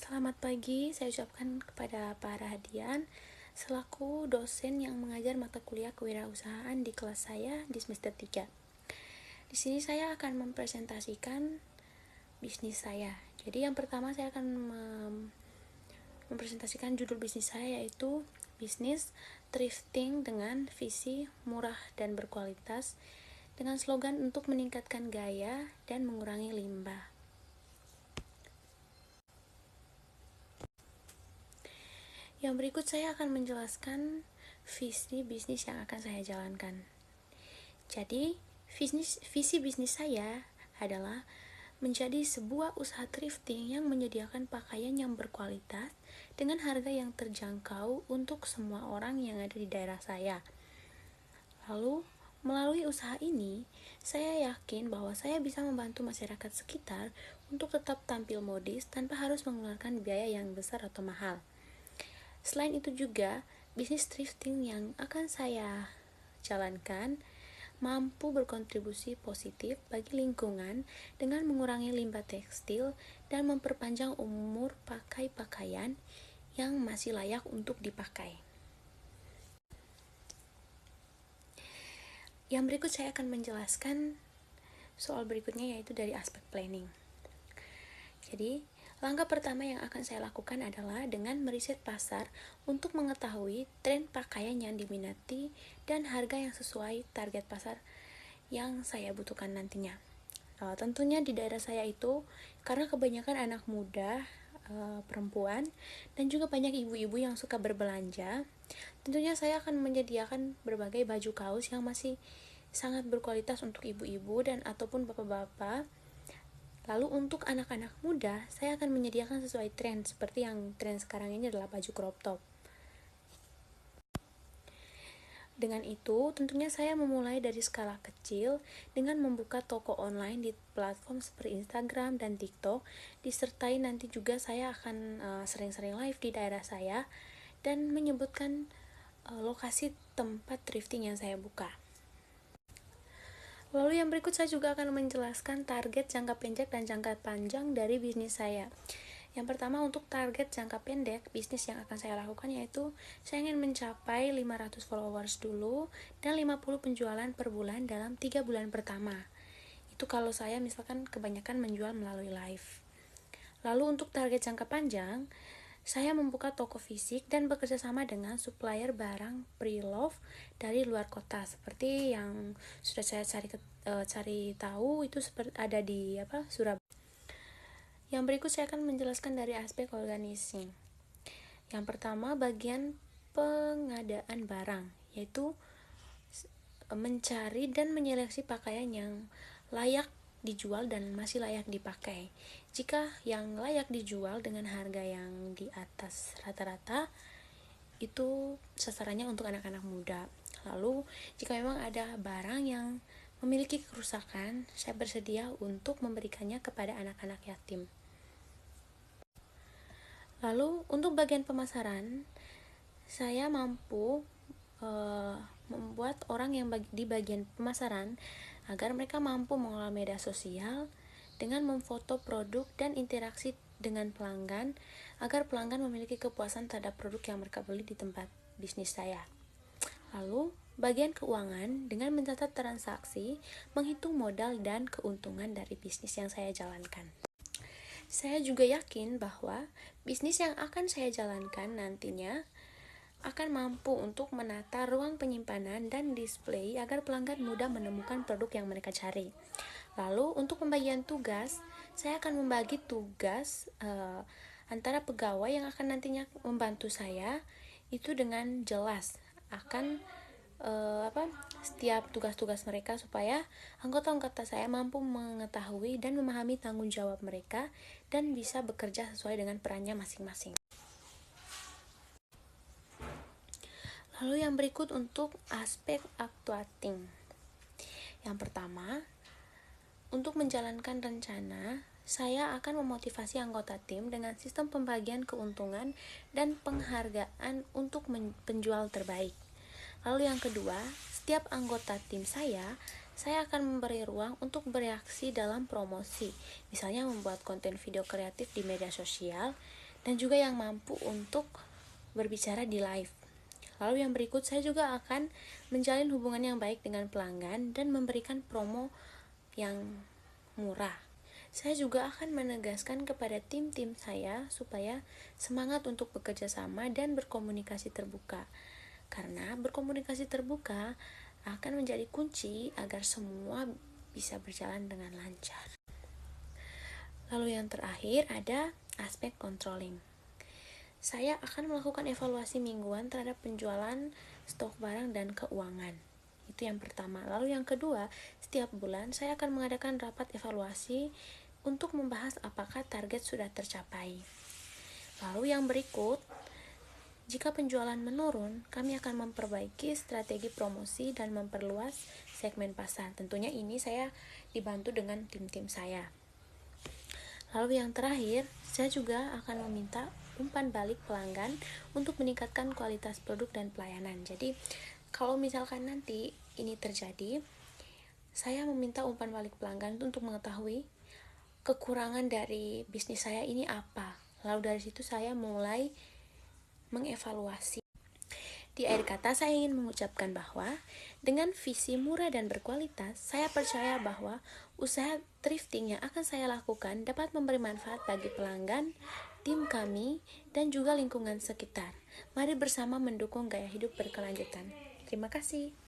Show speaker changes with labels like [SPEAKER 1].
[SPEAKER 1] Selamat pagi, saya ucapkan kepada Pak Rahadian selaku dosen yang mengajar mata kuliah kewirausahaan di kelas saya di semester 3. Di sini saya akan mempresentasikan bisnis saya. Jadi yang pertama saya akan mempresentasikan judul bisnis saya, yaitu bisnis thrifting dengan visi murah dan berkualitas dengan slogan untuk meningkatkan gaya dan mengurangi limbah. Yang berikut saya akan menjelaskan visi bisnis yang akan saya jalankan. Jadi, visi bisnis saya adalah menjadi sebuah usaha thrifting yang menyediakan pakaian yang berkualitas dengan harga yang terjangkau untuk semua orang yang ada di daerah saya. Lalu, melalui usaha ini, saya yakin bahwa saya bisa membantu masyarakat sekitar untuk tetap tampil modis tanpa harus mengeluarkan biaya yang besar atau mahal. Selain itu juga, bisnis thrifting yang akan saya jalankan mampu berkontribusi positif bagi lingkungan dengan mengurangi limbah tekstil dan memperpanjang umur pakai pakaian yang masih layak untuk dipakai. Yang berikut saya akan menjelaskan soal berikutnya, yaitu dari aspek planning. Jadi, langkah pertama yang akan saya lakukan adalah dengan meriset pasar untuk mengetahui tren pakaian yang diminati dan harga yang sesuai target pasar yang saya butuhkan nantinya. Tentunya di daerah saya itu, karena kebanyakan anak muda, perempuan, dan juga banyak ibu-ibu yang suka berbelanja, tentunya saya akan menyediakan berbagai baju kaos yang masih sangat berkualitas untuk ibu-ibu dan ataupun bapak-bapak. Lalu untuk anak-anak muda, saya akan menyediakan sesuai tren, seperti yang tren sekarang ini adalah baju crop top. Dengan itu, tentunya saya memulai dari skala kecil dengan membuka toko online di platform seperti Instagram dan TikTok, disertai nanti juga saya akan sering-sering live di daerah saya dan menyebutkan lokasi tempat thrifting yang saya buka. Lalu yang berikut saya juga akan menjelaskan target jangka pendek dan jangka panjang dari bisnis saya. Yang pertama, untuk target jangka pendek bisnis yang akan saya lakukan yaitu saya ingin mencapai 500 followers dulu dan 50 penjualan per bulan dalam 3 bulan pertama. Itu kalau saya misalkan kebanyakan menjual melalui live. Lalu untuk target jangka panjang, saya membuka toko fisik dan bekerja sama dengan supplier barang pre-love dari luar kota, seperti yang sudah saya cari tahu itu seperti ada di Surabaya. Yang berikut saya akan menjelaskan dari aspek organisasi. Yang pertama, bagian pengadaan barang, yaitu mencari dan menyeleksi pakaian yang layak dijual dan masih layak dipakai. Jika yang layak dijual dengan harga yang di atas rata-rata, itu sasarannya untuk anak-anak muda. Lalu, jika memang ada barang yang memiliki kerusakan, saya bersedia untuk memberikannya kepada anak-anak yatim. Lalu, untuk bagian pemasaran, saya mampu membuat orang yang di bagian pemasaran agar mereka mampu mengelola media sosial dengan memfoto produk dan interaksi dengan pelanggan agar pelanggan memiliki kepuasan terhadap produk yang mereka beli di tempat bisnis saya. Lalu, bagian keuangan dengan mencatat transaksi, menghitung modal dan keuntungan dari bisnis yang saya jalankan. Saya juga yakin bahwa bisnis yang akan saya jalankan nantinya akan mampu untuk menata ruang penyimpanan dan display agar pelanggan mudah menemukan produk yang mereka cari. Lalu untuk pembagian tugas, saya akan membagi tugas antara pegawai yang akan nantinya membantu saya itu dengan jelas akan setiap tugas-tugas mereka, supaya anggota-anggota saya mampu mengetahui dan memahami tanggung jawab mereka dan bisa bekerja sesuai dengan perannya masing-masing. Lalu yang berikut untuk aspek actuating. Yang pertama, untuk menjalankan rencana, saya akan memotivasi anggota tim dengan sistem pembagian keuntungan dan penghargaan untuk penjual terbaik. Lalu yang kedua, setiap anggota tim saya akan memberi ruang untuk bereaksi dalam promosi, misalnya membuat konten video kreatif di media sosial dan juga yang mampu untuk berbicara di live. Lalu yang berikut, saya juga akan menjalin hubungan yang baik dengan pelanggan dan memberikan promo yang murah. Saya juga akan menegaskan kepada tim-tim saya supaya semangat untuk bekerja sama dan berkomunikasi terbuka. Karena berkomunikasi terbuka akan menjadi kunci agar semua bisa berjalan dengan lancar. Lalu yang terakhir ada aspek controlling. Saya akan melakukan evaluasi mingguan terhadap penjualan, stok barang, dan keuangan. Itu yang pertama. Lalu yang kedua, setiap bulan saya akan mengadakan rapat evaluasi untuk membahas apakah target sudah tercapai. Lalu yang berikut, jika penjualan menurun, kami akan memperbaiki strategi promosi dan memperluas segmen pasar. Tentunya ini saya dibantu dengan tim-tim saya. Lalu yang terakhir, saya juga akan meminta umpan balik pelanggan untuk meningkatkan kualitas produk dan pelayanan. Jadi, kalau misalkan nanti ini terjadi, saya meminta umpan balik pelanggan untuk mengetahui kekurangan dari bisnis saya ini apa. Lalu dari situ saya mulai mengevaluasi. Di akhir kata, saya ingin mengucapkan bahwa dengan visi murah dan berkualitas, saya percaya bahwa usaha thrifting yang akan saya lakukan dapat memberi manfaat bagi pelanggan, tim kami, dan juga lingkungan sekitar. Mari bersama mendukung gaya hidup berkelanjutan. Terima kasih.